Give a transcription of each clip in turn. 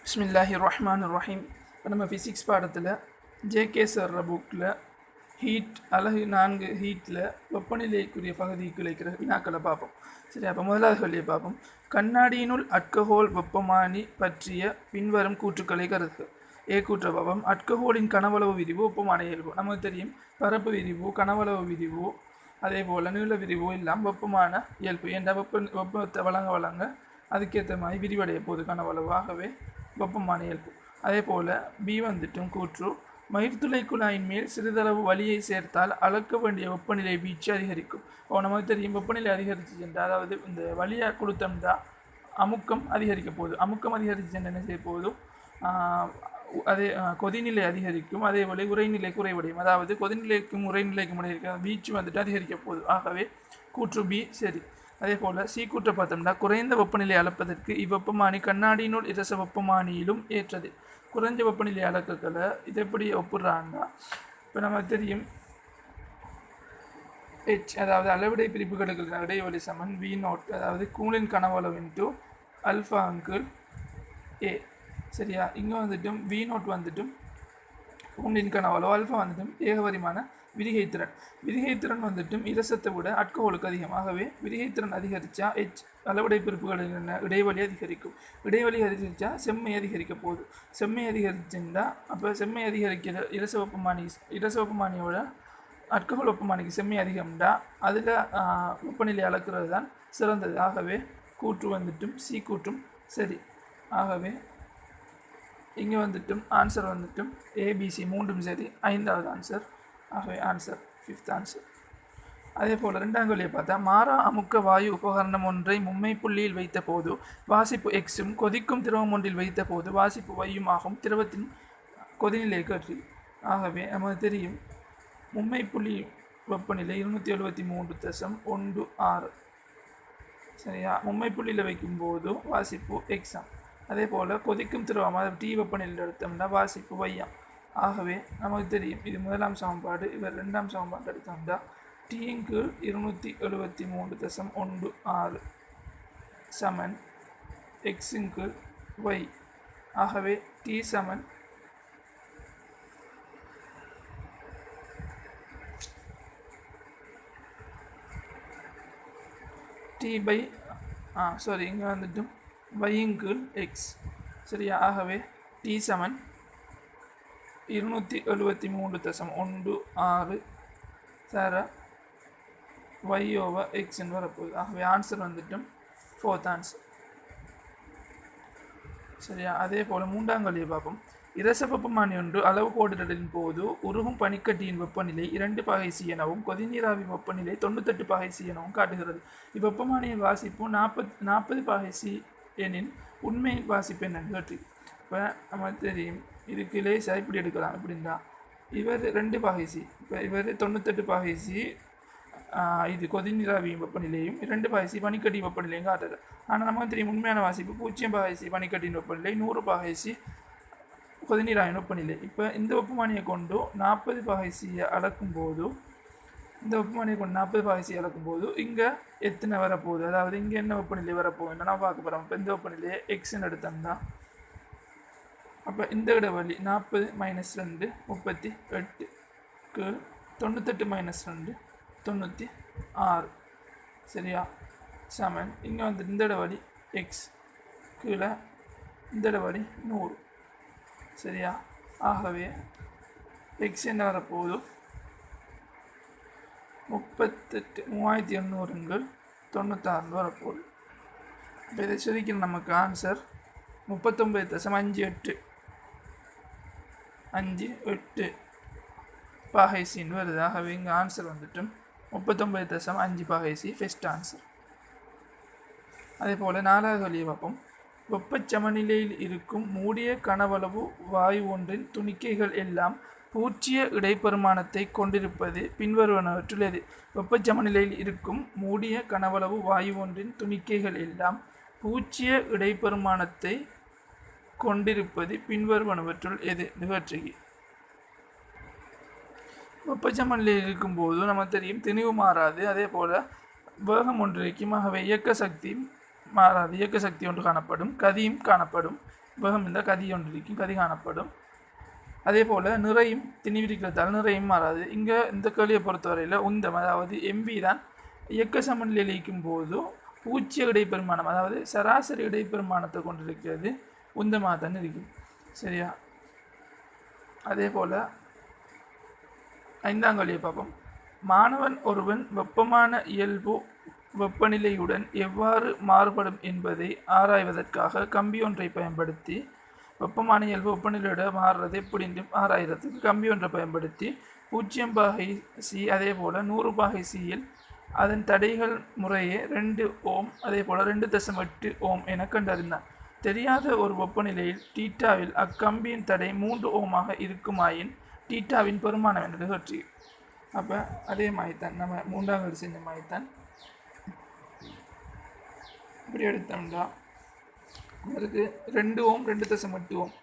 பிஸ்மில்லாஹிர்ரஹ்மானிர்ரஹீம். இப்போ நம்ம ஃபிசிக்ஸ் பாடத்தில் ஜேகே சார் புக்கில் ஹீட் அலகு 4 ஹீட்டில் வெப்பநிலைக்குரிய பகுதிக்கு கிடைக்கிற வினாக்களை பார்ப்போம். சரி, அப்போ முதலாவது சொல்லியை பார்ப்போம். கண்ணாடியினுள் அட்கஹோல் வெப்பமானி பற்றிய பின்வரும் கூற்றுக்களை கருதுக. கூற்ற பாவம். அட்கஹோலின் கனவளவு விரிவு வெப்பமான இயல்பு. நமக்கு தெரியும், பரப்பு விரிவு, கனவளவு விரிவு, அதே போல் நீள விரிவு எல்லாம் வெப்பமான இயல்பு. ஏன்டா வெப்பத்தை வழங்க அதுக்கேற்ற மாதிரி விரிவடைய போது கனவளவாகவே வெப்பமான இயல்பு. அதே போல் பி வந்துட்டும் கூற்று. மயிர்துளை குழாயின் மேல் சிறிதளவு வலியை சேர்த்தால் அளக்க வேண்டிய வெப்பநிலை வீச்சு அதிகரிக்கும். நமக்கு தெரியும், வெப்பநிலை அதிகரிச்சுட்டா, அதாவது இந்த வலியாக கொடுத்தோம்னா அமுக்கம் அதிகரிக்க போகுது. அமுக்கம் அதிகரிச்சுன்னா என்ன செய்ய போதும், அதே கொதிநிலை அதிகரிக்கும். அதே போல் உரைநிலை குறைவடையும். அதாவது கொதிநிலைக்கும் உரைநிலைக்கும் இடையே வீச்சு வந்துட்டு அதிகரிக்க போகுது. ஆகவே கூற்று பி சரி. அதே போல் சி கூற்றை பார்த்தோம்னா, குறைந்த வெப்பநிலை அளப்பதற்கு இவ்வெப்பமானி கண்ணாடியினுள் இரச வெப்பமானியிலும் ஏற்றது. குறைஞ்ச வெப்பநிலை அளக்கங்களை இது எப்படி ஒப்புடுறாங்கன்னா, இப்போ நமக்கு தெரியும் ஹெச், அதாவது அளவிடை பிரிப்புகளுக்கு இடைவெளி சமன் வி நோட், அதாவது கூலின் கனவளவு இன்ட்டு அல்ஃபா அங்கிள் ஏ. சரியா, இங்கே வந்துட்டும் வி நோட் வந்துட்டும் கூலின் கனவளவு, அல்ஃபா வந்துட்டும் ஏகபரிமாண விரிகைத்திறன். விரிகைத்திறன் வந்துட்டும் இரசத்தை விட அட்கஹோலுக்கு அதிகம். ஆகவே விரிகைத்திறன் அதிகரித்தா ஹெச் அளவிடை பிரிப்புகளில் இடைவெளி அதிகரிக்கும். இடைவெளி அதிகரித்தா செம்மை அதிகரிக்க போகுது. செம்மை அதிகரிச்சுன்னா அப்போ செம்மை அதிகரிக்கிற இரச வெப்பமானியோட அட்கஹோல் வெப்பமானிக்கு செம்மை அதிகம்டா அதில் வெப்பநிலை அளக்கிறது தான் சிறந்தது. ஆகவே கூற்று வந்துட்டும் சி கூற்றும் சரி. ஆகவே இங்கே வந்துட்டும் ஆன்சர் வந்துட்டும் ஏபிசி மூன்றும் சரி. 5வது ஆன்சர். ஆகவே ஆன்சர் 5th ஆன்சர். அதே போல் 2ஆம் கேள்வியை பார்த்தா, மாறா அமுக்க வாயு உபகரணம் ஒன்றை மும்மை புள்ளியில் வைத்த போது வாசிப்பு எக்ஸும் கொதிக்கும் திரவம் ஒன்றில் வைத்த போது வாசிப்பு வையும் ஆகும். திரவத்தின் கொதிநிலை கற்றி. ஆகவே நமக்கு தெரியும், மும்மை புள்ளி வெப்பநிலை 273.16. சரியா, மும்மை புள்ளியில் வைக்கும்போது வாசிப்பு எக்ஸாம். அதே போல் கொதிக்கும் திரவம், அதாவது டீ வெப்பநிலையில் எடுத்தோம்னா வாசிப்பு வையாம். ஆகவே நமக்கு தெரியும், இது முதலாம் சமன்பாடு. இவர் 2ஆம் சமன்பாடு எடுத்தோம்னா டீங்கு 273.16 சமன் எக்ஸுங்கு ஒய். ஆகவே டி சமன் டி பை இங்கே வந்துட்டும் வையுங்கு எக்ஸ். சரியா, ஆகவே டி சமன் 273.16 சார y over x என்று வரப்போகுது. ஆகவே ஆன்சர் வந்துட்டும் 4th ஆன்சர். சரியா, அதே போல் 3ஆம் கேள்வியை பார்ப்போம். இரச வெப்பமானி ஒன்று அளவு கோடுகளின் போது உருகும் பனிக்கட்டியின் வெப்பநிலை 2 பகை சி எனவும் கொதிநீராவி வெப்பநிலை 98 பகை சி எனவும் காட்டுகிறது. இவ்வெப்பமானியின் வாசிப்பு 40 பகை சி எனின் உண்மை வாசிப்பு என்னன்னு கேட்டு. இப்போ நமக்கு தெரியும், இதுக்கு லேசாக இப்படி எடுக்கலாம். எப்படின்னா, இவர் 2 பகை சி, இப்போ இவர் 98 பகை சி இது கொதிநீராவி வெப்பநிலையும் 2 பகை சி பனிக்கட்டி வெப்பநிலையும் காட்டுது. ஆனால் நமக்கு தெரியும், உண்மையான வாசிப்பு 0 பகை சி பனிக்கட்டின் வெப்பநிலை, 100 பகை சி கொதிநீராவின் வெப்பநிலை. இப்போ இந்த வெப்பமானியை கொண்டு 40 பகை சியை அளக்கும்போது, இந்த வெப்பமானியை கொண்டு 40 பகை சி அளக்கும்போது இங்கே எத்தனை வரப்போகுது, அதாவது இங்கே என்ன வெப்பநிலை வரப்போகுதுன்னு நான் பார்க்க போகிறோம். இப்போ இந்த வெப்பநிலையை எக்ஸ்ன்னு எடுத்தோம்னா, அப்போ இந்த இடைவெளி 40 - 2 38 கீழ் 98 - 2 96. சரியா, சமன் இங்கே வந்து இந்த இடைவெளி எக்ஸ் கீழே இந்த இடைவெளி 100. சரியா, ஆகவே எக்ஸ் என்ன வரப்போகுது 38,800 96 வரப்போகுது. இப்போ இதை சுருக்கிற நமக்கு ஆன்சர் 39.58 பகை சின்னு வருது. ஆகவே இங்கே ஆன்சர் வந்துட்டும் 39.5 பகை சி ஃபர்ஸ்ட் ஆன்சர். அதே போல் 4வது கேள்வியை பார்ப்போம். வெப்பச்சமநிலையில் இருக்கும் மூடிய கனவளவு வாயு ஒன்றின் துணிக்கைகள் எல்லாம் பூச்சிய இடைப்பெருமானத்தை கொண்டிருப்பது பின்வருவனவற்றில் எது? வெப்பச்சமநிலையில் இருக்கும் மூடிய கனவளவு வாயு ஒன்றின் துணிக்கைகள் எல்லாம் பூச்சிய இடைப்பெருமானத்தை கொண்டிருப்பது பின்வருவனவற்றுள் எது நிகழ்ச்சிக்கு? வெப்பச்சமநிலையில் இருக்கும்போது நமக்கு தெரியும், திணிவு மாறாது. அதே போல் வேகம் ஒன்றிருக்கும். ஆகவே இயக்க சக்தி மாறாது. இயக்க சக்தி ஒன்று காணப்படும், கதியும் காணப்படும். வேகம் இந்த கதி ஒன்று இருக்கும், கதி காணப்படும். அதே போல் நிறையும் திணிவிரிக்கிறதால் நிறையும் மாறாது. இங்கே இந்த கேள்வியை பொறுத்தவரையில் உந்தம் அதாவது எம்பி தான் இயக்க சமநிலையில் இருக்கும் போது பூச்சிய இடைப்பெருமானம் அதாவது சராசரி இடைப்பெருமானத்தை கொண்டிருக்கிறது உந்தமாக தான் இருக்கும். சரியா? அதே போல் 5ஆம் கேள்வியை பார்ப்போம். மாணவன் ஒருவன் வெப்பமான இயல்பு வெப்பநிலையுடன் எவ்வாறு மாறுபடும் என்பதை ஆராய்வதற்காக கம்பி ஒன்றை பயன்படுத்தி வெப்பமான இயல்பு வெப்பநிலையோட மாறுறது எப்படின்னு ஆராய்கிறதுக்கு கம்பி ஒன்றை பயன்படுத்தி 0 பாகை சி அதே போல் 100 பாகை சியில் அதன் தடைகள் முறையே 2 ஓம் அதே போல் 2.8 ஓம் என கண்டறிந்தான். தெரியாத ஒரு வெப்பநிலையில் டீட்டாவில் அக்கம்பியின் தடை 3 ஓமாக இருக்குமாயின் டீட்டாவின் பெருமானம் என்று கேட்டு. அப்போ அதே மாதிரித்தான் நம்ம 3ஆம் கேள்வி செஞ்ச மாதிரித்தான் இப்படி எடுத்தோம்னா அதுக்கு 2 ஓம் 2.8 ஓம்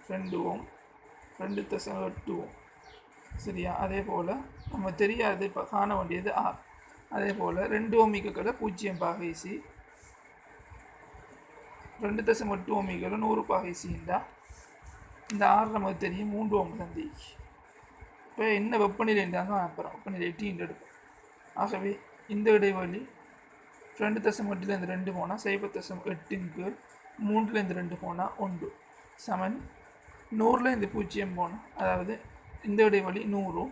2 ஓம் 2.8 ஓம். சரியா? அதே போல் நம்ம தெரியாது இப்போ காண வேண்டியது ஆர். அதே போல் 2 ஓமிகளை 0 பாகை சி 2.8 ஓமிகளை 100 பாகை சின்னா இந்த ஆர் நமக்கு தெரியும் 3 ஓம் சந்தி. இப்போ என்ன வெப்பநிலை இருந்தாங்க அப்புறம் வெப்பநிலை டீன்னு எடுப்போம். ஆகவே இந்த இடைவெளி 2.8 2 போனால் 0.8 3 2 போனால் 1 சமன் 100 0 போனால் அதாவது இந்த இடைவெளி 100.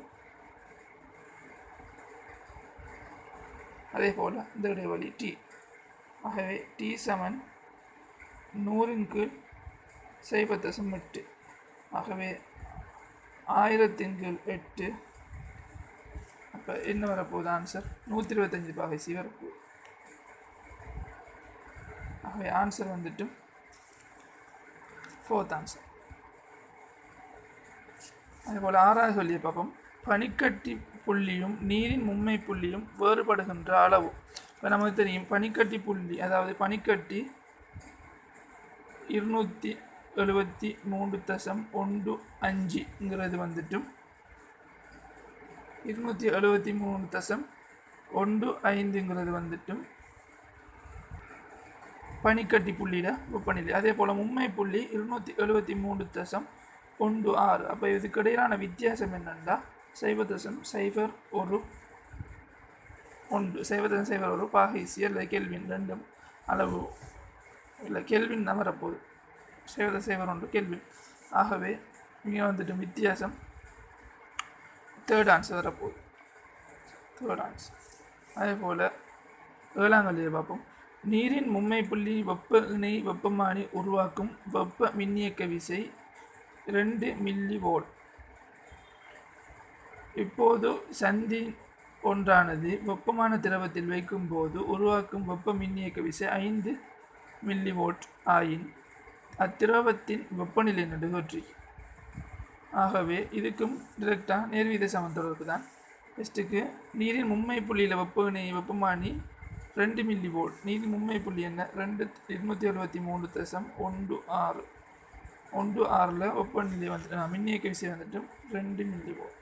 அதே போல் இந்த இடைவெளி டி. ஆகவே டி சமன் 100 0.8. ஆகவே 1000 அப்போ என்ன வரப்போகுது ஆன்சர் 125 பாகை சி வரப்போகுது. ஆகவே ஆன்சர் வந்துட்டு 4th ஆன்சர். அதேபோல் 6ஆவது சொல்லியை பார்ப்போம். பனிக்கட்டி புள்ளியும் நீரின் மும்மை புள்ளியும் வேறுபடுகின்ற அளவு. இப்போ நமக்கு தெரியும் பனிக்கட்டி புள்ளி அதாவது பனிக்கட்டி 273.15 வந்துட்டு 273.15 வந்துட்டு பனிக்கட்டி புள்ளியில் வெப்பநிலை. அதே போல் மும்மை புள்ளி 273.16. அப்போ இதுக்கு இடையிலான வித்தியாசம் என்னென்னா 0.01 பாகை சி அல்லது கெல்வின் ரெண்டும் அளவு இல்லை கெல்வின் தான் வரப்போகுது 0.01 கெல்வின். ஆகவே இங்கே வந்துட்டு வித்தியாசம் 3rd ஆன்சர் வரப்போகுது 3rd ஆன்சர். அதே போல் 7ஆம் கேள்வியை பார்ப்போம். நீரின் மும்மை புள்ளி வெப்ப இணை வெப்பமானி உருவாக்கும் வெப்ப மின்னியக்க விசை 2 மில்லி வோல்ட். இப்போது சந்தி ஒன்றானது வெப்பமான திரவத்தில் வைக்கும்போது உருவாக்கும் வெப்ப மின்னியக்க விசை 5 மில்லி வோல்ட் ஆயின் அத்திரவத்தின் வெப்பநிலை நடுவற்றி. ஆகவே இதுக்கும் டிரெக்டாக நேர்வீத சமத்தொடர்பு தான். ஃபஸ்ட்டுக்கு நீரின் மும்மை புள்ளியில் வெப்பமானி 2 மில்லி வோல்ட். நீரின் மும்மை புள்ளி என்ன 273.16 வெப்பநிலை வந்து மின்னியக்க விசை வந்துட்டு 2 மில்லி வோல்ட்.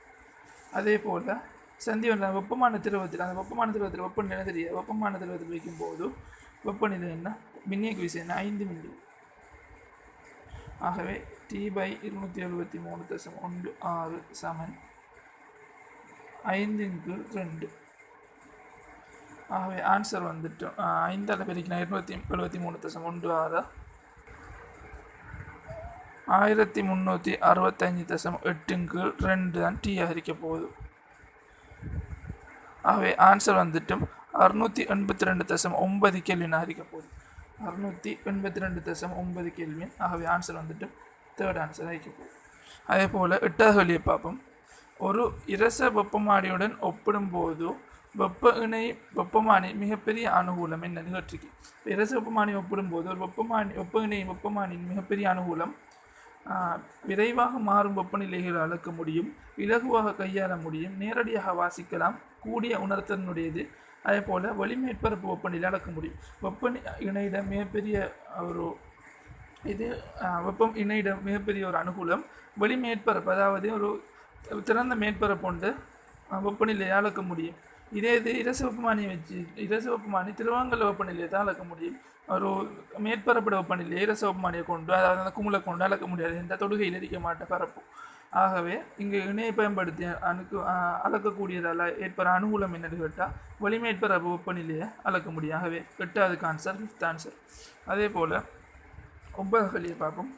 அதே போல் சந்தி ஒன்றான வெப்பமான திரவத்தில் அந்த வெப்பமான திரவத்தில் வெப்பநிலை என்ன தெரியாது. வெப்பமான திரவத்தில் வைக்கும்போது வெப்பநிலை என்ன மின்னியக்க விசை என்ன 5 மில்லி. ஆகவே T/273.16 சமன் 5/2. ஆகவே ஆன்சர் வந்துட்டு 5ஆல் பெருக்கினா 273.16 1365.8/2 தான் டி இருக்க போகுது. ஆகவே ஆன்சர் வந்துட்டு 682.9 கெல்வின் இருக்க போகுது 682.9 கெல்வின். ஆகவே ஆன்சர் வந்துட்டு 3rd ஆன்சர் இருக்க போகுது. அதே போல் 8வது கேள்வியை பார்ப்போம். ஒரு இரச வெப்பமானியுடன் ஒப்பிடும்போது வெப்ப இணை வெப்பமானி மிகப்பெரிய அனுகூலம் என்னன்னு கேட்டிருக்கு. இரச வெப்பமானி ஒப்பிடும்போது ஒரு வெப்ப இணை வெப்பமானியின் மிகப்பெரிய அனுகூலம் விரைவாக மாறும் வெப்பநிலைகளை அளக்க முடியும், இலகுவாக கையாள முடியும், நேரடியாக வாசிக்கலாம், கூடிய உணர்த்தனுடையது. அதே போல் வெளிமேற்பரப்பு வெப்பநிலை அளக்க முடியும். வெப்ப இணையிடம் மிகப்பெரிய ஒரு வெப்பம் இணையிடம் மிகப்பெரிய ஒரு அனுகூலம் வெளிமேற்பரப்பு அதாவது ஒரு திறந்த மேற்பரப்பு கொண்டு வெப்பநிலையை அளக்க முடியும். இதே இது இரச வெப்பமானியை வச்சு இரச வெப்பமானி திரவங்கல வெப்பநிலையை தான் அளக்க முடியும். ஒரு மேற்பரப்பிட வெப்பநிலையை இரச வெப்பமானியை கொண்டு, அதாவது அந்த குமிழை கொண்டு அளக்க முடியாது. எந்த தொடுகையில் இருக்க மாட்ட பரப்பு. ஆகவே இங்கு இணையை பயன்படுத்தி அளக்கக்கூடியதால் ஏற்படுற அனுகூலம் என்னன்னு கேட்டால் வளிமேற்பரப்பு வெப்பநிலையை அளக்க முடியும். ஆகவே 8வது ஆன்சர், 5th ஆன்சர். அதே போல் 9 பார்ப்போம்.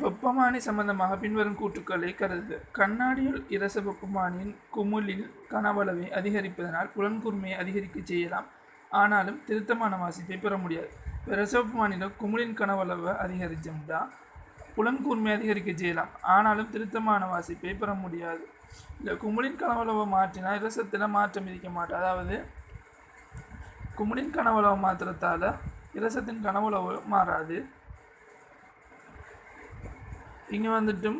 வெப்பமானி சம்பந்தமாக பின்வரும் கூற்றுக்களை கருது. கண்ணாடியில் இரச வெப்பமானியின் குமிழில் கனவளவை அதிகரிப்பதனால் புலன்கூர்மையை அதிகரிக்க செய்யலாம். ஆனாலும் திருத்தமான வாசிப்பை பெற முடியாது. இரச வெப்பமானியில் குமிழின் கனவளவை அதிகரிச்சோம்னா புலன்கூர்மையை அதிகரிக்க செய்யலாம். ஆனாலும் திருத்தமான வாசிப்பை பெற முடியாது. இல்லை, குமிழின் கனவளவை மாற்றினா இரசத்தில் மாற்றம் இருக்க மாட்டோம். அதாவது குமிழின் கனவளவை மாத்திரத்தால் இரசத்தின் கனவளவு மாறாது. இங்கே வந்துட்டும்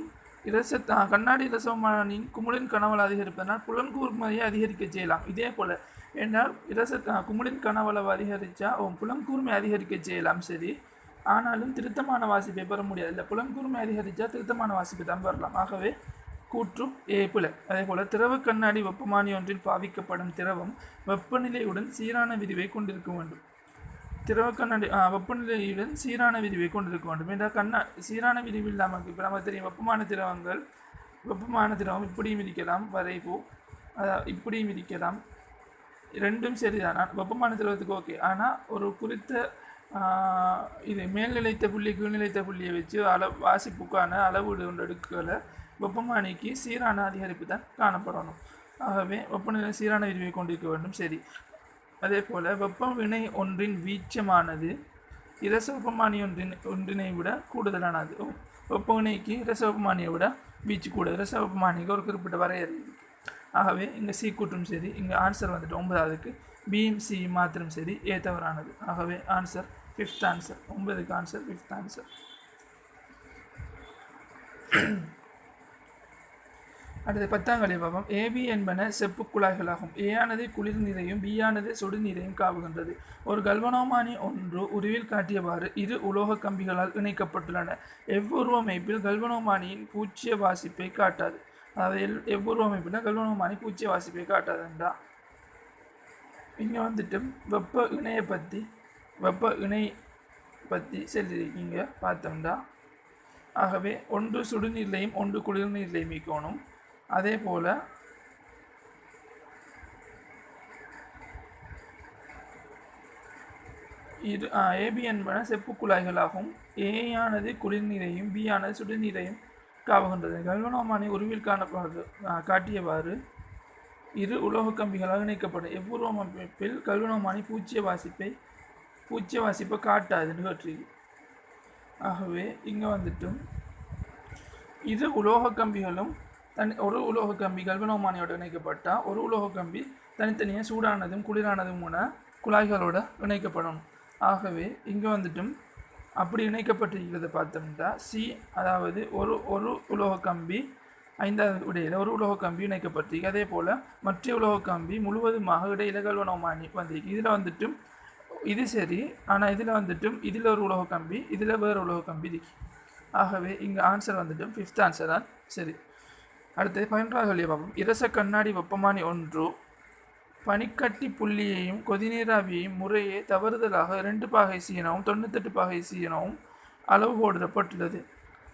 கண்ணாடி இரசமானியின் குமிழின் கனவளவு அதிகரிப்பதனால் புலன்கூர்மையை அதிகரிக்க செய்யலாம். இதே போல் என்றால் குமிழின் கனவளவு அதிகரித்தா புலன்கூர்மை அதிகரிக்க செய்யலாம். சரி, ஆனாலும் திருத்தமான வாசிப்பை பெற முடியாது. இல்லை, புலன்கூர்மை அதிகரித்தா திருத்தமான வாசிப்பை தான் பெறலாம். ஆகவே கூற்று பிழை. அதே போல் திரவ கண்ணாடி வெப்பமானி ஒன்றில் பாவிக்கப்படும் திரவம் வெப்பநிலையுடன் சீரான விரிவை கொண்டிருக்க வேண்டும். திரவ கண்ணாடி வெப்பநிலையுடன் சீரான விரிவை கொண்டிருக்க வேண்டும். என்றால் சீரான விரிவில் நமக்கு இப்போ நமக்கு தெரியும் வெப்பமான திரவம் இப்படியும் இருக்கலாம், வரைவு இப்படியும் இருக்கலாம். ரெண்டும் சரிதான். வெப்பமான திரவத்துக்கு ஓகே. ஆனால் ஒரு குறித்த இது மேல்நிலைத்த புள்ளி கீழ்நிலைத்த புள்ளியை வச்சு வாசிப்புக்கான அளவீடு ஒன்று எடுக்கல வெப்பமானிக்கு சீரான அதிகரிப்பு தான் காணப்படணும். ஆகவே வெப்பநிலை சீரான விரிவை கொண்டிருக்க வேண்டும். சரி, அதே போல் வெப்ப வினை ஒன்றின் வீச்சமானது இரச வெப்பமானி ஒன்றினை விட கூடுதலானது. வெப்ப வினைக்கு இரச வெப்பமானியை விட வீச்சு கூட. இரச வெப்பமானிக்கு ஒரு குறிப்பிட்ட வரையறை இருக்குது. ஆகவே இங்கே சி கூட்டும் சரி. இங்கே ஆன்சர் வந்துட்டு 9வதுக்கு பியும் சி மாத்திரம் சரி, தவறானது. ஆகவே ஆன்சர் 5th ஆன்சர். 9க்கு ஆன்சர் 5th ஆன்சர். அடுத்து 10ஆம் பார்ப்போம். ஏபி என்பன செப்பு குழாய்களாகும். ஏ ஆனது குளிர் நீரையும் பி ஆனது சுடு நீரையும் காவுகின்றது. ஒரு கல்வனோமானி ஒன்று உருவில் காட்டியவாறு இரு உலோக கம்பிகளால் இணைக்கப்பட்டுள்ளன. எவ்வுருவமைப்பில் கல்வனோமானியின் பூச்சிய வாசிப்பை காட்டாது. அதாவது எவ்வுருவமைப்பில் கல்வனோமானி பூச்சிய வாசிப்பை காட்டாதுண்டா. இங்கே வந்துட்டு வெப்ப இணை பற்றி சொல்லியிருக்கீங்க பார்த்தோம்டா. ஆகவே ஒன்று சுடுநீர்லையும் ஒன்று குளிர்நீர்லையும் மீக்கணும். அதே போல் ஏபி என்பன செப்பு குழாய்களாகும். ஏ ஆனது குளிர்நீரையும் பி ஆனது சுடுநீரையும் காவுகின்றது. கல்வனோமானி உருவில் காட்டியவாறு இரு உலோக கம்பிகளாக இணைக்கப்படும். எவ்வுருவமைப்பில் கல்வனோமானி பூச்சிய வாசிப்பை காட்டாதுன்னு கேட்டிருக்கு. ஆகவே இங்கே வந்துட்டும் இரு உலோக கம்பிகளும் ஒரு உலோக கம்பி கல்வனோமானியோடு இணைக்கப்பட்டால் ஒரு உலோக கம்பி தனித்தனியாக சூடானதும் குளிரானதும் குழாய்களோட இணைக்கப்படணும். ஆகவே இங்கே வந்துட்டும் அப்படி இணைக்கப்பட்டிருக்கிறத பார்த்தோம்னா சி, அதாவது ஒரு உலோக கம்பி 5வது இடையில் ஒரு உலோக கம்பி இணைக்கப்பட்டிருக்கு. அதே போல் மற்ற உலோக கம்பி முழுவதுமாக இடையில கல்வனோமானி வந்திருக்கு. இதில் வந்துட்டும் இது சரி, ஆனால் இதில் வந்துட்டும் இதில் ஒரு உலோக கம்பி இதில் வேறு உலோக கம்பி இருக்கு. ஆகவே இங்கே ஆன்சர் வந்துட்டும் 5th ஆன்சர் தான் சரி. அடுத்தது 11வது பார்ப்போம். இரச கண்ணாடி வெப்பமானி ஒன்று பனிக்கட்டி புள்ளியையும் கொதிநீராவியையும் முறையே தவறுதலாக 2 பாகை சி எனவும் 98 பாகை சி எனவும் அளவு போடப்பட்டுள்ளது.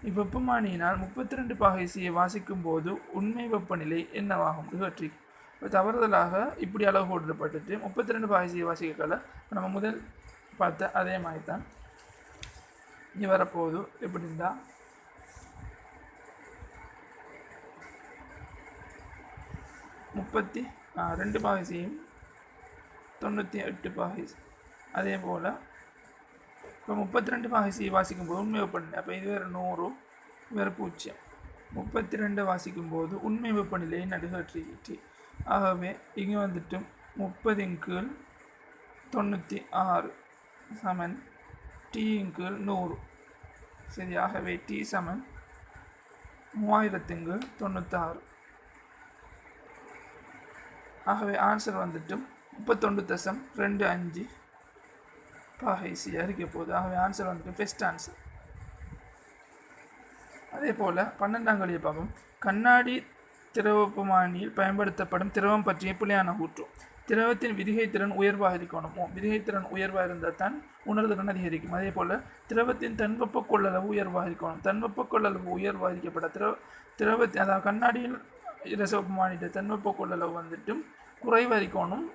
இவ்வெப்பமானியினால் 32 பாகை சியை வாசிக்கும் போது உண்மை வெப்பநிலை என்னவாகும் கேட்டி. இப்போ தவறுதலாக இப்படி அளவு போடப்பட்டுட்டு 32 பாகை சியை வாசிக்கல. நம்ம முதல் பார்த்த அதே மாதிரி தான் இங்கே வரப்போகுது. எப்படி இருந்தால் 32 பாகை சியும் 98 பாகை. அதே போல் இப்போ 32 பாகை சியை வாசிக்கும் போது உண்மை வெப்பநிலை, அப்போ இது வேறு 100 வேறு 0. 32 வாசிக்கும் போது உண்மை வெப்பநிலையை நடுகற்றி. ஆகவே இங்கே வந்துட்டு 30/96 சமன் T/100 சரி. ஆகவே T சமன் 3000/96. ஆகவே ஆன்சர் வந்துட்டு 31.25 பாகை சியாக இருக்க போகுது. ஆகவே ஆன்சர் வந்துட்டு 1st ஆன்சர். அதே போல் 12ஆம் பார்ப்போம். கண்ணாடி திரவ வெப்பமானியில் பயன்படுத்தப்படும் திரவம் பற்றிய பிழையான கூற்று. திரவத்தின் விரிகை திறன் உயர்வாக இருக்கணும். விரிகை திறன் உயர்வாக இருந்தால் தான் உணர்திறன் அதிகரிக்கும். அதே போல் திரவத்தின் தன்வெப்ப கொள்ளளவு உயர்வாக இருக்கணும். தன்வெப்ப கொள்ளளவு உயர்வாக இருக்கப்பட்ட திரவத்தின் அதாவது கண்ணாடியில் இரச வெப்பமானியோட தன்வெப்ப கொள்ளளவு வந்துட்டு குறைவாக இருக்கணும்.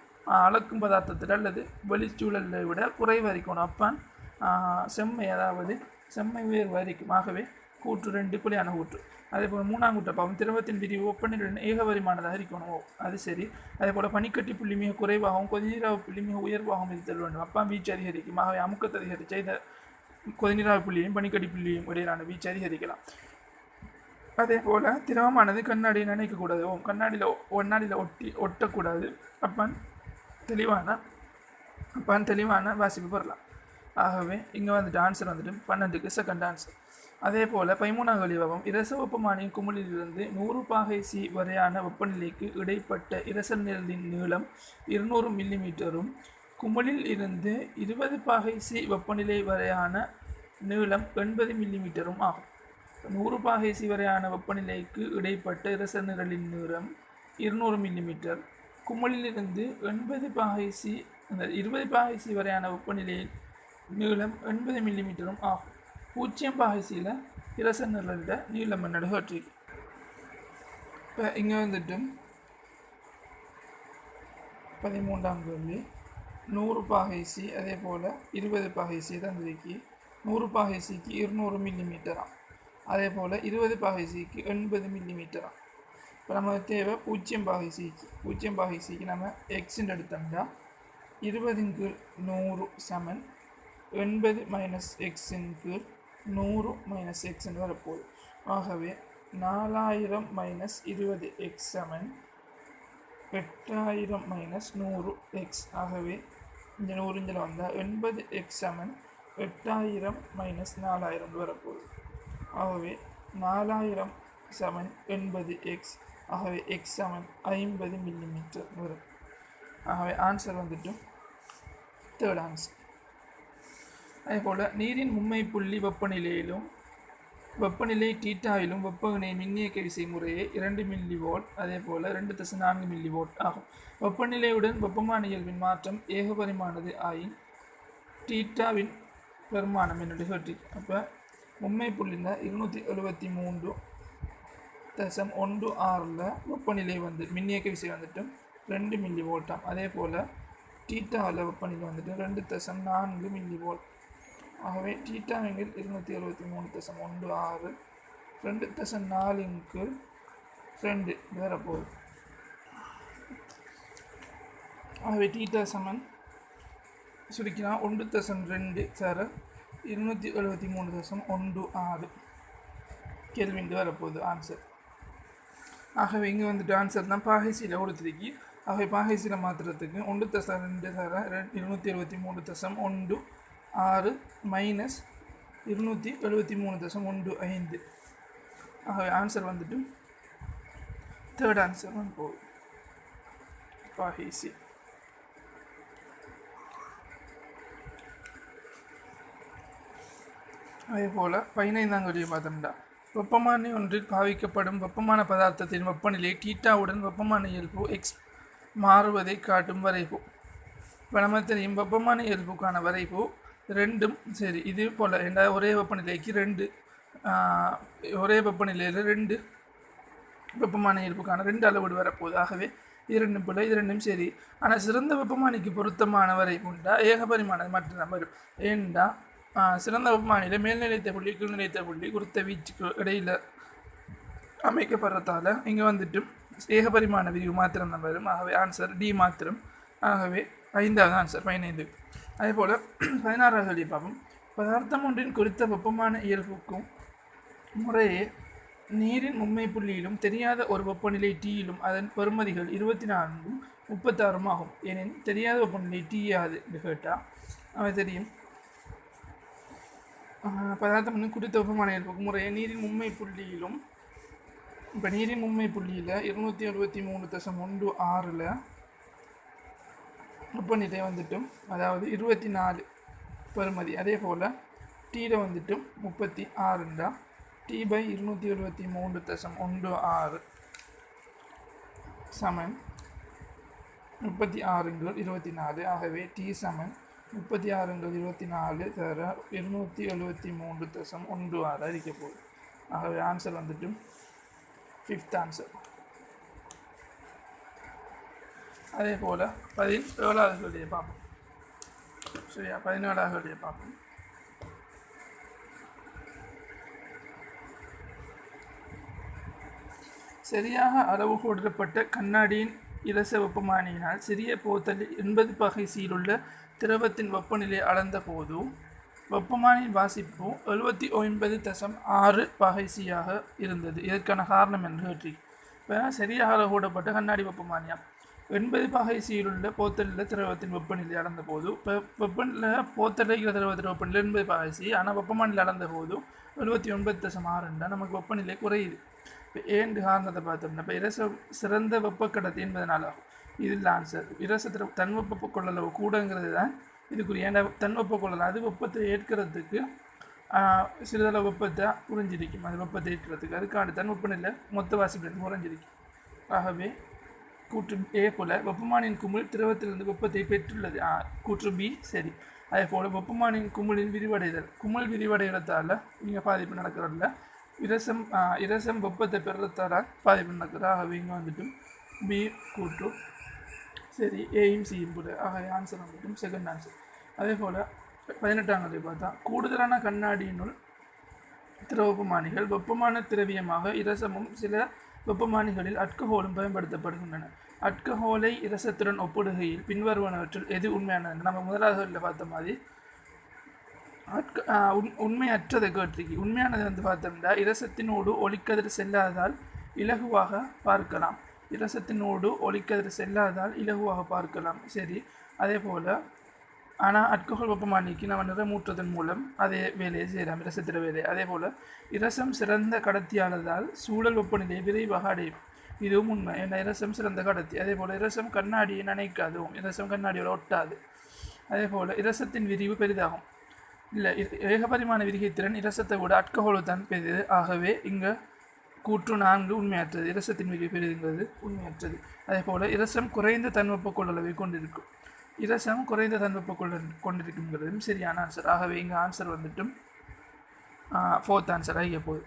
அளக்கும் பதார்த்தத்தில் அல்லது வெளிச்சூழலை விட குறைவாக இருக்கணும். அப்போ செம்மை அதாவது செம்மை உயர்வாக இருக்கும். ஆகவே கூற்று 2 பிழையான கூற்று. அதே போல் 3ஆம் கூற்றை பார்ப்போம். திரவத்தின் விரிவு வெப்பநிலையுடன் ஏகவரிமானதாக இருக்கணும். அது சரி. அதே போல் பனிக்கட்டி புள்ளி மிக குறைவாகவும் கொதிநீராவி புள்ளி மிக உயர்வாகவும் இருத்தல் வேண்டும். அப்பா வீச்சு அதிகரிக்கும். ஆகவே அமுக்கத்தை அதிகரித்த இந்த கொதிநீராவி புள்ளியும் பனிக்கட்டி புள்ளியும் இடையிலான வீச்சு அதிகரிக்கலாம். அதே போல் திரவமானது கண்ணாடியை நினைக்கக்கூடாது. கண்ணாடியில் ஒட்டக்கூடாது. அப்போ தெளிவான வாசிப்பு பெறலாம். ஆகவே இங்கே வந்துட்டு ஆன்சர் வந்துட்டு 12க்கு செகண்ட் ஆன்சர். அதே போல் 13ஆம் கேள்வி இரச வெப்பமானியின் குமிழிலிருந்து 100 பாகை சி வரையான வெப்பநிலைக்கு இடைப்பட்ட இரசல் நிரலின் நீளம் 200 மில்லிமீட்டரும் குமிழில் இருந்து 20 பாகை சி வெப்பநிலை வரையான நீளம் 80 மில்லிமீட்டரும் ஆகும். 100 பாகை சி வரையான வெப்பநிலைக்கு இடைப்பட்ட இரசல் நிரலின் நீளம் 200 மில்லிமீட்டர், குமிழிலிருந்து 80 பாகை சி 20 பாகை சி வரையான வெப்பநிலையில் நீளம் 80 மில்லிமீட்டரும் ஆகும். 0 பாகை சியில் இரசல் நிரலிட நீளம் என்னோட கேட்டிருக்கு. இப்போ இங்கே வந்துட்டு 13ஆம் கேள்வி 100 பாகை சி அதே போல் 20 பாகை சி தந்திருக்கு. 100 பாகை சிக்கு 200 மில்லிமீட்டராம். அதே போல் 20 பாகை சிக்கு 80 மில்லிமீட்டராம். இப்போ நம்ம தேவை 0 பாகை சிக்கு. 0 பாகை சிக்கு நம்ம எக்ஸ்ன்னு எடுத்தோம்னா 20/100 சமன் 80 மைனஸ் எக்ஸின்கு 100 மைனஸ் எக்ஸ்ன்னு வரப்போகுது. ஆகவே 4000 மைனஸ் 20 எக்ஸ் சமன் 8000 மைனஸ் 100 எக்ஸ். ஆகவே இந்த 100 இதில் வந்தால் 80 எக்ஸ் சமன் 8000 மைனஸ் 4000 வரப்போகுது. ஆகவே 4000 சமன் 80 எக்ஸ். ஆகவே எக்ஸ் சமன் 50 மில்லிமீட்டர் வரும். ஆகவே ஆன்சர் வந்துட்டு தேர்ட் ஆன்சர். அதேபோல் நீரின் மும்மை புள்ளி வெப்பநிலையிலும் வெப்பநிலை டீட்டாவிலும் வெப்பவினை மின்னியக்க விசை முறையே 2 மில்லி வோல்ட் அதே போல் 2.4 மில்லி வோல்ட் ஆகும். வெப்பநிலையுடன் வெப்பமான இயல்பின் மாற்றம் ஏகபரிமானது ஆயின் டீட்டாவின் பெருமானம் என்னுடைய கேட்டி. அப்போ மும்மை புள்ளியில் 273.16 வெப்பநிலை வந்து மின்னியக்க விசை வந்துட்டு 2 மில்லி வோல்ட்டாம். அதே போல் டீட்டாவில் வெப்பநிலை வந்துட்டு 2.4 மில்லி வோல்ட். ஆகவே டீட்டாவிங்கில் 273.16 2.4 2 வரப்போகுது. ஆகவே டீட்டா சமன் சுருக்கினா 1.2 சார் 273.16 கெல்வின் வரப்போகுது ஆன்சர். ஆகவே இங்கே வந்துட்டு ஆன்சர் தான் பாகைசியில் கொடுத்துருக்கு. ஆகவே பாகைசியில் மாற்றுறதுக்கு 1.2 சார் 273.16 மைனஸ் 273.15. ஆகவே ஆன்சர் வந்துட்டு தேர்ட் ஆன்சர் வந்து போகுது பாகைசி. அதே போல் 15ஆம் கேள்வியை பார்த்தோம்னா வெப்பமானி ஒன்றில் பாவிக்கப்படும் வெப்பமான பதார்த்தத்தின் வெப்பநிலை டீட்டாவுடன் வெப்பமான இயல்பு எக்ஸ் மாறுவதை காட்டும் வரைவு. இப்போ நம்ம தெரியும் வெப்பமான இயல்புக்கான வரைவு ரெண்டும் சரி. இது போல் ஒரே வெப்பநிலைக்கு ஒரே வெப்பநிலையில் 2 வெப்பமான இயல்புக்கான 2 அளவீடு வரப்போகுது. ஆகவே இது ரெண்டும் போல் இது ரெண்டும் சரி. ஆனால் சிறந்த வெப்பமானிக்கு பொருத்தமான வரைவு உண்டா ஏகபரிமானது மட்டும்தான் வரும். ஏண்டா சிறந்த வெப்பமானியில் மேல்நிலைத்த புள்ளி கீழ்நிலைத்த புள்ளி குறித்த வீச்சுக்கு இடையில் அமைக்கப்படுறதால இங்கே வந்துட்டு ஏகபரிமாண விரிவு மாத்திரம் வரும். ஆகவே ஆன்சர் டி மாத்திரம். ஆகவே 5வது ஆன்சர் 15. அதே போல் 16ஆவது கேள்வி பார்ப்போம். பதார்த்தம் ஒன்றின் குறித்த வெப்பமான இயல்புக்கும் முறையே நீரின் மும்மை புள்ளியிலும் தெரியாத ஒரு வெப்பநிலை டீயிலும் அதன் பெறுமதிகள் 24 36 ஆகும். ஏனெனில் தெரியாத வெப்பநிலை டீ யாது என்று கேட்டால் அவை தெரியும். பதார்த்தம் ஒன்றின் குறித்த வெப்பமான இயல்புக்கும் முறையே நீரின் மும்மை புள்ளியிலும் இப்போ நீரின் மும்மை புள்ளியில் 273.16 வெப்பநிலை வந்துட்டு அதாவது 24 பெறுமதி. அதே போல் டீயில் வந்துட்டு 36 டி பை 273.16 சமன் 36/24. ஆகவே டி சமன் 36/24 தர 273.16 இருக்க போகுது. ஆகவே ஆன்சர் வந்துட்டு 5th ஆன்சர். அதே போல் 17வது கேள்வியை பார்ப்போம். சரியா, 17வது கேள்வியை பார்ப்போம். சரியாக அளவு கொடுக்கப்பட்ட கண்ணாடியின் இலச வெப்பமானியினால் சிறிய போத்தலில் 80 பகை சீலுள்ள திரவத்தின் வெப்பநிலை அளந்த போது வெப்பமானியின் வாசிப்பு 79.6 பகை சியாக இருந்தது. இதற்கான காரணம் என்று கேட்டி. இப்போ சரியாக அளவு கூடப்பட்ட கண்ணாடி வெப்பமானியம் 80 பகை சீலுள்ள போத்தலில் திரவத்தின் வெப்பநிலை அளந்த போது, இப்போ வெப்பநிலை போத்தலில் திரவத்தின் வெப்பநிலை 80 பகை சி, ஆனால் வெப்பமானியில் அளந்த போது 79.6 நமக்கு வெப்பநிலை குறையுது. இப்போ ஏன்று காரணத்தை பார்த்தோம்னா, இப்போ இரசம் சிறந்த வெப்ப கடத்தி என்பதனால ஆகும். இதில் ஆன்சர் இரசத்தில் தன் வெப்ப கொள்ளளவு கூடங்கிறது தான் இதுக்குரிய. ஏன்னா தன் வெப்ப கொள்ளளவு அது வெப்பத்தை ஏற்கிறதுக்கு சிறிதளவு வெப்பத்தை உறிஞ்சிருக்கும். அது வெப்பத்தை ஏற்கிறதுக்கு அதுக்கான தன் வெப்பநிலை மொத்த வாசிப்பிலிருந்து குறைஞ்சிருக்கும். ஆகவே கூற்று ஏ போல் வெப்பமானியின் குமிழ் திரவத்திலிருந்து வெப்பத்தை பெற்றுள்ளது. கூற்று பி சரி. அதே போல் வெப்பமானியின் குமிழின் விரிவடைதல், குமிழ் விரிவடைகிறதால நீங்கள் பாதிப்பு நடக்கிறதில்ல. இரசம் வெப்பத்தை பெறுறதால் பாதிப்பு நடக்கிறது. ஆகவே இங்கே வந்துட்டு பி கூற்று சரி, ஏயும் சியும் கூட. ஆகவே ஆன்சர் வந்துட்டும் செகண்ட் ஆன்சர். அதே போல் 18ஆம் கேள்வி பார்த்தா, கூடுதலான கண்ணாடியினுள் திரவப்பமானிகள் வெப்பமான திரவியமாக இரசமும் சில வெப்பமானிகளில் அல்கஹோலும் பயன்படுத்தப்படுகின்றன. அல்கஹோலை இரசத்துடன் ஒப்பிடுகையில் பின்வருவனவற்றில் எது உண்மையானது? நம்ம முதலாவது பார்த்த மாதிரி உண்மையற்றதை கேட்டிருக்கு. உண்மையானது வந்து பார்த்தோம்னா இரசத்தினோடு ஒளிக்கதிர் செல்லாததால் இலகுவாக பார்க்கலாம். இரசத்தினோடு ஒளிக்கதிர் செல்லாததால் இலகுவாக பார்க்கலாம். சரி. அதே போல் ஆனால் அல்கஹால் வெப்பமானிக்கு நம்ம நிறமூற்றுவதன் மூலம் அதே வேலையை செய்யலாம், இரசத்திர வேலையை. அதே போல் இரசம் சிறந்த கடத்தியானதால் சூழல் வெப்பநிலையை விரைவாக அடையும். இதுவும் உண்மை. ஏன்னா இரசம் சிறந்த கடத்தி. அதே போல் இரசம் கண்ணாடியை நனைக்காதும், இரசம் கண்ணாடியோட ஒட்டாது. அதே போல் இரசத்தின் விரிவு பெரிதாகும். இல்லை, ஏகபரிமாண விரிகைத்திறன் இரசத்தை விட அல்கஹால் தான் பெரிது. ஆகவே இங்கே கூற்று 4 உண்மையற்றது. இரசத்தின் விரிவு பெரிதுங்கிறது உண்மையற்றது. அதே போல் இரசம் குறைந்த தன்வெப்ப கொள்ளளவை கொண்டிருக்கும். இரசம் குறைந்த தன்வெப்ப கொண்டிருக்குங்கிறதும் சரியான ஆன்சர். ஆகவே இங்கே ஆன்சர் வந்துட்டும் 4th ஆன்சர் ஆகிய போகுது.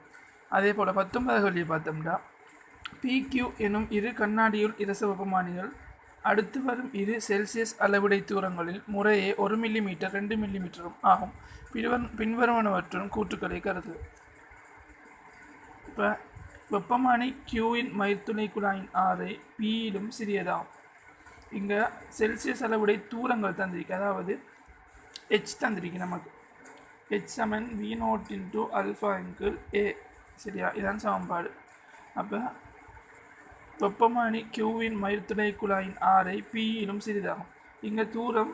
அதே போல் 19வது கேள்வியை பார்த்தோம்னா, PQ எனும் இரு கண்ணாடியுள் இரச வெப்பமானிகள் அடுத்து வரும் இரு செல்சியஸ் அளவிடை தூரங்களில் முறையே 1 மில்லிமீட்டர் 2 மில்லிமீட்டரும் ஆகும். பின்வருவனவற்றும் கூற்றுக்களை கருது. இப்போ வெப்பமானி Qவின் மயிர்த்துணை குழாயின் ஆரை Pயிலும் சிறியதாகும். இங்கே செல்சியஸ் அளவுடைய தூரங்கள் தந்திருக்கு, அதாவது ஹெச் தந்திருக்கு நமக்கு. ஹெச் சமன் V0 × α/A. சரியா, இதான் சமன்பாடு. அப்போ வெப்பமானி Qவின் மயிர்த்துணை குழாயின் ஆரை Pயிலும் சிறிதாகும். இங்கே தூரம்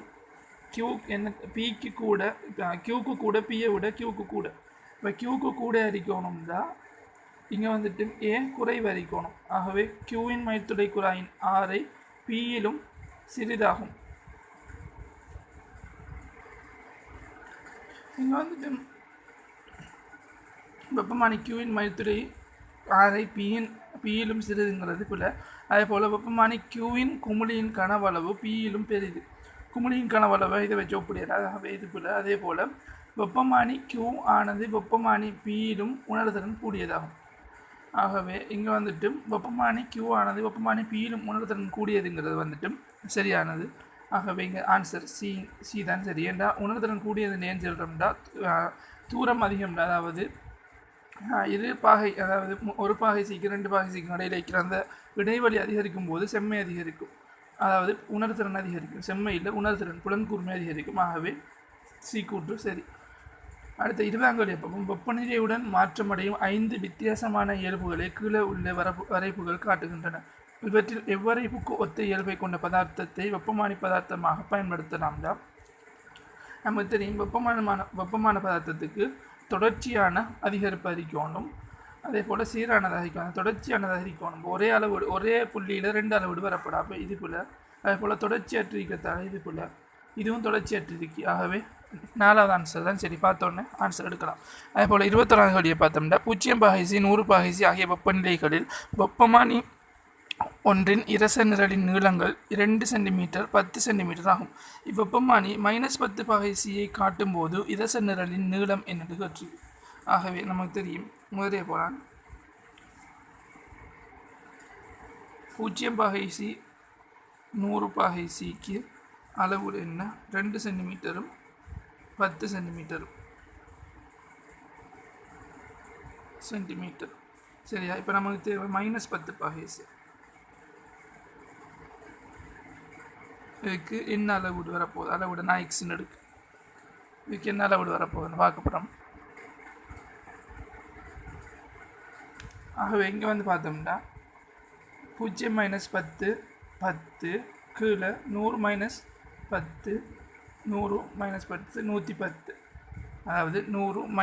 Q என்ன Pக்கு கூட Qக்கு கூட Pயை விட Qக்கு கூட. இப்போ Qக்கு கூட அறிக்கணும்னா இங்கே வந்துட்டு A குறைவு அறிக்கணும். ஆகவே Qவின் மயிர்த்துணை குழாயின் ஆரை Pயிலும் சிறிதாகும். இங்கே வந்துட்டு வெப்பமானி Qவின் மயிர்த்துணை ஆரை Pயிலும் சிறிதுங்கிறது போல. அதே போல் வெப்பமானி Qவின் குமிழியின் கனவளவு Pயிலும் பெரிது. குமிழியின் கனவளவை இதை வச்சு ஒப்பிடுறாரு. ஆகவே இது போல். அதே போல் வெப்பமானி Q ஆனது வெப்பமானி Pயிலும் உணர்திறன் கூடியதாகும். ஆகவே இங்கே வந்துட்டு வெப்பமானி Q ஆனது வெப்பமானி Pயிலும் உணர்திறன் கூடியதுங்கிறது வந்துட்டு சரியானது. ஆகவே இங்கே ஆன்சர் சி தான் சரி. ஏண்டா உணர்திறன் கூடியது ஏன் சொல்கிறோம்னா தூரம் அதிகம்டா, அதாவது இரு பாகை, அதாவது ஒரு பாகை சீக்கு 2 பாகை சீக்கு இடையில இருக்கிற அந்த இடைவெளி அதிகரிக்கும் போது செம்மை அதிகரிக்கும், அதாவது உணர்திறன் அதிகரிக்கும். செம்மையில் உணர்திறன் புலன்கூர்மை அதிகரிக்கும். ஆகவே சி கூற்று சரி. அடுத்த 20ஆம் கேள்வி பார்ப்போம். வெப்பநிலையுடன் மாற்றமடையும் 5 வித்தியாசமான இயல்புகளை கீழே உள்ள வரைப்புகள் காட்டுகின்றன. இவற்றில் எவ்வரைப்புக்கு ஒத்த இயல்பை கொண்ட பதார்த்தத்தை வெப்பமானி பதார்த்தமாக பயன்படுத்தலாம்டா. நமக்கு தெரியும் வெப்பமான பதார்த்தத்துக்கு தொடர்ச்சியான அதிகரிப்பு அதிகணும், அதே போல் சீரானதாக அதிகணும், தொடர்ச்சியானதாக அதிகணும். ஒரே புள்ளியில் 2 அளவீடு வரப்படாது இது போல். அதே போல் தொடர்ச்சியற்றிருக்கிறதால இது போல் இதுவும் தொடர்ச்சியற்றிருக்கு. ஆகவே 4வது ஆன்சர் தான் சரி. பார்த்தோன்னே ஆன்சர் எடுக்கலாம். அதே போல் 21ஆம் கேள்வியை பார்த்தோம்னா 0 பாகை சி 100 பாகை சி ஆகிய வெப்பநிலைகளில் வெப்பமானி ஒன்றின் இரச நிரலின் நீளங்கள் 2 சென்டிமீட்டர் 10 சென்டிமீட்டர் ஆகும். இவ்வெப்பமானி -10 பாகை சியை காட்டும் போது இரச நிரலின் நீளம் என்னது கேட்டு. ஆகவே நமக்கு தெரியும் முதலே போலாம் 0 பாகை சி 100 பாகை சிக்கு அளவு என்ன 2 சென்டிமீட்டரும் 10 சென்டிமீட்டரும் சரியா. இப்போ நமக்கு தேவை -10 பாகை சி. இதுக்கு என்ன அளவுடு வரப்போகுது? அளவுடு நான் எக்ஸ்ன்னு எடுக்கு. இதுக்கு என்ன அளவுடு வரப்போகுதுன்னு பார்க்க போகிறோம். ஆகவே இங்கே வந்து பார்த்தோம்னா 0 - 10 10 கீழே 100 - 10 100 - 10 110. அதாவது 100 -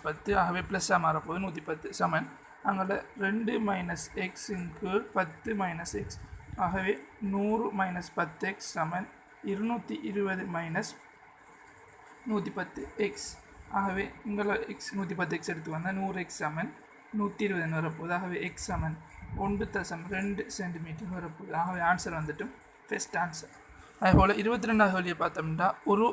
10 ஆகவே ப்ளஸ்ஸாக மாறப்போகுது 110 சமன் அங்கே 2 - x கீழ் 10 - x. ஆகவே 100 - 10x சமன் 220 - 110x. ஆகவே இங்கே x 110x எடுத்து வந்தால் 100x சமன் 120 வரப்போகுது. ஆகவே x சமன் 1.2 சென்டிமீட்டர் வரப்போகுது. ஆகவே ஆன்சர் வந்துட்டு ஃபர்ஸ்ட் ஆன்சர். அதேபோல் 22வது கேள்வியை பார்த்தோம்னா ஒரு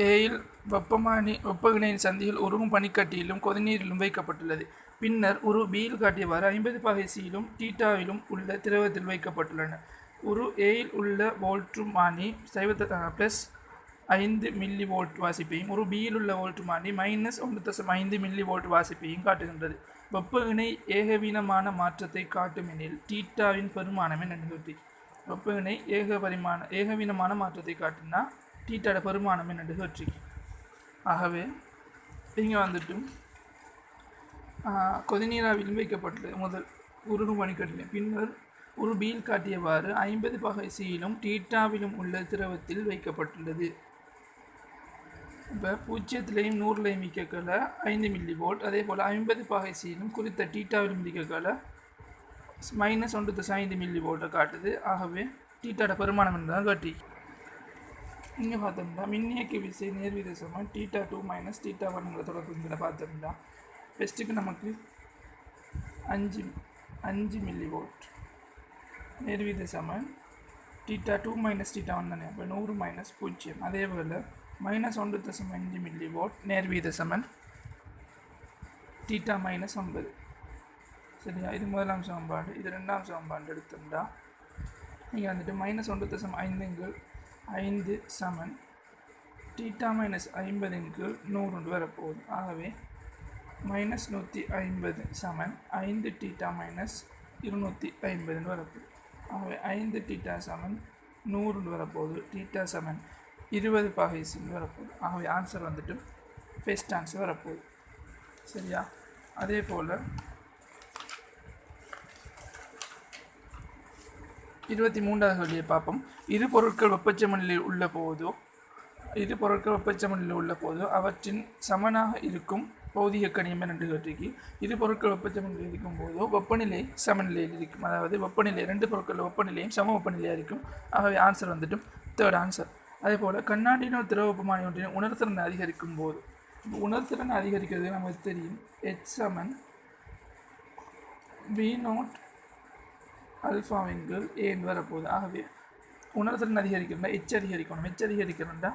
ஏயில் வெப்பவினையின் சந்தியில் உருகும் பனிக்கட்டியிலும் கொதிநீரிலும் வைக்கப்பட்டுள்ளது. பின்னர் ஒரு பியில் காட்டியவாறு 50 பாகை சியிலும் தீட்டாவிலும் உள்ள திரவத்தில் வைக்கப்பட்டுள்ளன. ஒரு ஏயில் உள்ள வோல்ட்டுமானி +5 மில்லி வோல்ட் வாசிப்பையும் ஒரு பியில் உள்ள வோல்ட்டுமானி -1.5 மில்லி வோல்ட் வாசிப்பையும் காட்டுகின்றது. வெப்ப இணை ஏகவீனமான மாற்றத்தை காட்டும் எனில் தீட்டாவின் பெருமானம் என்னென்று. வெப்ப இணை ஏகவீனமான மாற்றத்தை காட்டுனா தீட்டாட பெருமானம் என்னென்று கேட்டு. ஆகவே இங்கே வந்துட்டு கொதிநீராவில் வைக்கப்பட்டுள்ளது. முதல் உருகும் பனிக்கட்டிலே பின்னர் ஒரு பியில் காட்டியவாறு 50 பாகை சியிலும் தீட்டாவிலும் உள்ள திரவத்தில் வைக்கப்பட்டுள்ளது. இப்போ 0லையும் 100லையும் விற்கல 5 மில்லி வோல்ட். அதே போல் 50 பாகை சியிலும் குறித்த தீட்டாவிலும் விற்கல -1.5 மில்லி வோல்ட்டை காட்டுது. ஆகவே தீட்டாட பெருமானம் என்றுதான் காட்டி. இங்கே பார்த்தோம்னா மின்னியக்கு விசை நேர்வீத சமன் θ2 - θ1 தொடர்புங்களை பார்த்தோம்னா ஃபஸ்ட்டுக்கு நமக்கு 5 மில்லி வோல்ட் நேர்வீத சமன் θ2 - θ1 தானே. அப்போ 100 - 0. அதே போல் -1.5 மில்லி வோல்ட் நேர்வீத சமன் θ -50. சரியா. இது முதலாம் சமன்பாடு. இது ரெண்டாம் சமன்பாடு எடுத்தோம்னா இங்கே வந்துட்டு -1.5 5 சமன் θ -50 100 வரப்போகுது. ஆகவே -150 சமன் 5 θ - 250 வரப்போகுது. ஆகவே 5 θ சமன் 100 வரப்போகுது. θ சமன் 20 பாகை சி வரப்போகுது. ஆகவே ஆன்சர் வந்துட்டு ஃபர்ஸ்ட் ஆன்சர் வரப்போகுது. சரியா. அதே போல் 23வது கேள்வியை பார்ப்போம். இரு பொருட்கள் வெப்பச்சமநிலையில் உள்ள போதோ அவற்றின் சமனாக இருக்கும் பௌதிக கணியம் என்று கேட்டிருக்கு. இரு பொருட்கள் வெப்பச்சமநிலையில் இருக்கும் போதோ வெப்பநிலை சமநிலையில் இருக்கும். அதாவது வெப்பநிலை 2 பொருட்கள் வெப்பநிலையும் சம வெப்பநிலையாக இருக்கும். ஆகவே ஆன்சர் வந்துட்டு தேர்ட் ஆன்சர். அதே போல் கண்ணாடியினோ திரவ வெப்பமானி ஒன்றின் உணர்திறனை அதிகரிக்கும் போது உணர்திறனை அதிகரிக்கிறது நமக்கு தெரியும். H சமன் V0 ஆல்ஃபாவின்கள் ஏன் வரப்போகுது. ஆகவே உணர்திறன் அதிகரிக்கிறதா எச் அதிகரிக்கணும். எச் அதிகரிக்கிறதா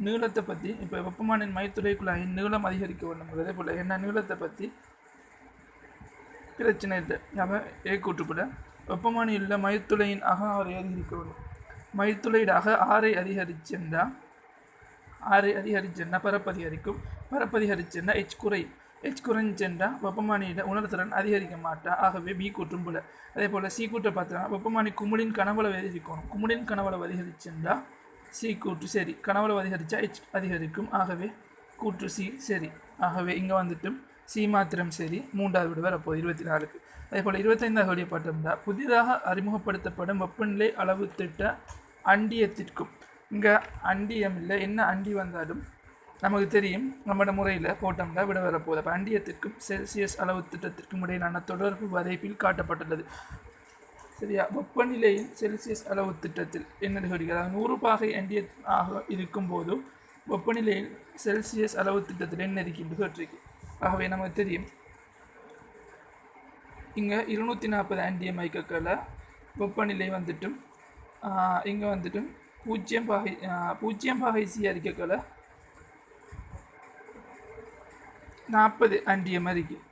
நீளத்தை பற்றி இப்போ வெப்பமானின் மைத்துளைக்குள்ளாயின் நீளம் அதிகரிக்க வேண்டும். அதே போல் என்ன நீளத்தை பற்றி பிரச்சனை இல்லை. அவன் கூட்டுப்பட வெப்பமானியுள்ள மைத்துளையின் அக ஆறை அதிகரிக்க வேண்டும். மைத்துளையிட அக ஆறை அதிகரிச்சென்றா பரப்பு அதிகரிக்கும். பரப்பு அதிகரிச்சென்றா எச் குறைஞ்சென்றா வெப்பமானியிட உணர்திறன் அதிகரிக்க மாட்டா. ஆகவே பி கூட்டும் போல. அதே போல் சி கூட்டை பார்த்தோன்னா வெப்பமானி குமிழின் கனவளவு அதிகரிக்கணும். குமிழின் கனவளவு அதிகரிச்சென்றா சி கூட்டு சரி. கனவளவு அதிகரித்தா எச் அதிகரிக்கும். ஆகவே கூற்று சி சரி. ஆகவே இங்கே வந்துட்டு சி மாத்திரம் சரி. 3வது விட வரப்போகுது 24க்கு. அதே போல் 25வது கேள்வியை பார்த்தோம்னா புதிதாக அறிமுகப்படுத்தப்படும் வெப்பநிலை அளவு திட்ட அண்டியத்திற்கும் இங்கே அண்டியம் இல்லை. என்ன அண்டி வந்தாலும் நமக்கு தெரியும் நம்மளோட முறையில் போட்டோம்னா விட வரப்போகுது. அப்போ அண்டியத்திற்கும் செல்சியஸ் அளவு திட்டத்திற்கும் இடையிலான தொடர்பு வரைப்பில் காட்டப்பட்டுள்ளது. சரியா. வெப்பநிலையில் செல்சியஸ் அளவு திட்டத்தில் என்ன கேட்கிறது. 100 பாகை அண்டிய ஆக இருக்கும்போது வெப்பநிலையில் செல்சியஸ் அளவு திட்டத்தில் என்ன இருக்கின்றது கேட்டிருக்கு. ஆகவே நமக்கு தெரியும் இங்கே 240 ஆண்டியம் மைக்கக்களை வெப்பநிலை வந்துட்டும் இங்கே வந்துட்டும் 0 பாகை சி அறிக்கைகளை 40 ஆண்டியம் இருக்குது.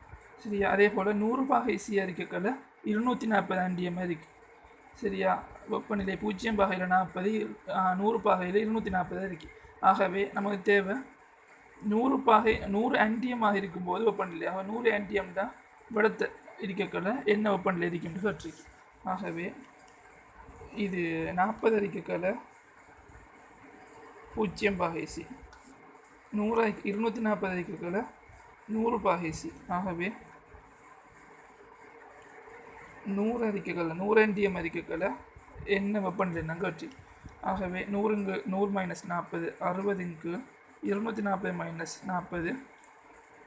சரியா, அதே போல் 100 பாகை சி அறிக்கைகளை 240 ஆண்டியம் இருக்குது. சரியா, வெப்பநிலை 0 பாகையில் 40, 100 பாகையில் 240 இருக்குது. ஆகவே நமக்கு தேவை 100 ஆண்டியமாக இருக்கும்போது வெப்பநிலை 100 ஆண்டியம் தான் விடத்த இருக்கக்களை என்ன வெப்பநிலை இருக்குன்னு சொல்லிருக்கு. ஆகவே இது 40 அறிக்கைகளை 0 பாகை சி, 240 அறிக்கைகளை 100 பாகை சி. ஆகவே 100 அறிக்கைகளை 100 ஆண்டியம் அறிக்கைகளை என்ன வெப்பநிலை நாங்கள் வச்சு. ஆகவே 100 -40 60 240 -40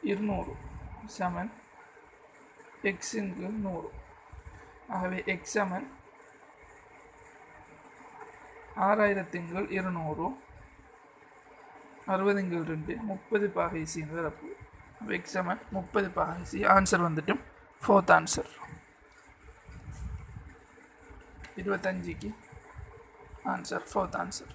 200 சமன் x 100. ஆகவே x சமன் 6000 200 60 2 30 பாகை சி வரப்பு. x சமன் 30 பாகை சி. ஆன்சர் வந்துட்டு 4th answer. 25க்கு answer 4th answer.